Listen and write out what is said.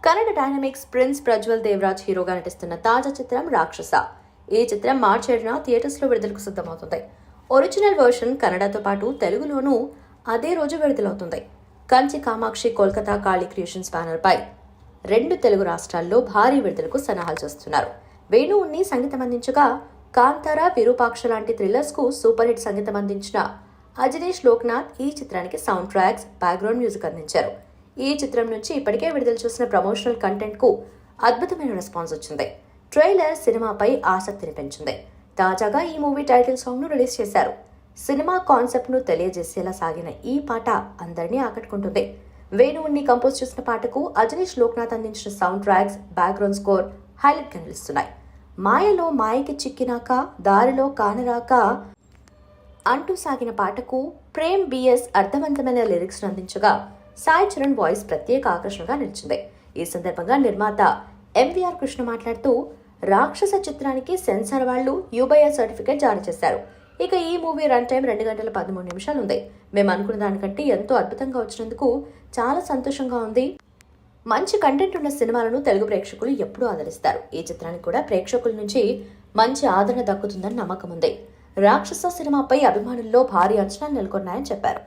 Kannada dynamics prince Prajwal Devaraj హీరోగా నటిస్తున్న తాజా చిత్రం రాక్షస. ఈ చిత్రం మార్చి 7న థియేటర్స్ లో విడుదలకు సిద్ధమవుతుంది. ఒరిజినల్ వర్షన్ కన్నడతో పాటు తెలుగులోనూ అదే రోజు విడుదలవుతుంది. కంచి కామాక్షి కోల్కతా కాళీ క్రియేషన్స్ బ్యానర్ పై 2 తెలుగు రాష్ట్రాల్లో భారీ విడుదలకు సన్నాహాలు చేస్తున్నారు. వేణు ఉన్ని సంగీతం అందించగా కాంతార, విరూపాక్ష లాంటి థ్రిల్లర్స్ కు సూపర్ హిట్ సంగీతం అందించిన అజనీష్ లోక్నాథ్ ఈ చిత్రానికి సౌండ్ ట్రాక్స్, బ్యాక్గ్రౌండ్ మ్యూజిక్ అందించారు. ఈ చిత్రం నుంచి ఇప్పటికే విడుదల చేసిన ప్రమోషనల్ కంటెంట్ కు అద్భుతమైన రెస్పాన్స్ వచ్చింది. ట్రైలర్ సినిమాపై ఆసక్తిని పెంచింది. తాజాగా ఈ మూవీ టైటిల్ సాంగ్ ను రిలీజ్ చేశారు. సినిమా కాన్సెప్ట్ ను తెలియజేసేలా సాగిన ఈ పాట అందరినీ ఆకట్టుకుంటుంది. వేణువుని కంపోజ్ చేసిన పాటకు అజనీష్ లోక్నాథ్ అందించిన sound tracks, background score highlight గా నిలుస్తున్నాయి. మాయలో మాయకి చిక్కినాక దారిలో కానరాక అంటూ సాగిన పాటకు ప్రేమ్ బిఎస్ అర్థవంతమైన లిరిక్స్ అందించగా సాయి చరణ్ వాయిస్ ప్రత్యేక ఆకర్షణగా నిలిచింది. ఈ సందర్భంగా నిర్మాత ఎంవీఆర్ కృష్ణ మాట్లాడుతూ రాక్షస చిత్రానికి సెన్సార్ వాళ్లు యూబైఆర్ సర్టిఫికేట్ జారీ చేశారు. ఇక ఈ మూవీ రన్ టైం 2 గంటల 13 నిమిషాలు ఉంది. మేము అనుకున్న దానికంటే ఎంతో అద్భుతంగా వచ్చినందుకు చాలా సంతోషంగా ఉంది. మంచి కంటెంట్ ఉన్న సినిమాలను తెలుగు ప్రేక్షకులు ఎప్పుడూ ఆదరిస్తారు. ఈ చిత్రానికి కూడా ప్రేక్షకుల నుంచి మంచి ఆదరణ దక్కుతుందని నమ్మకం ఉంది. రాక్షస సినిమాపై అభిమానుల్లో భారీ అంచనాలు నెలకొన్నాయని చెప్పారు.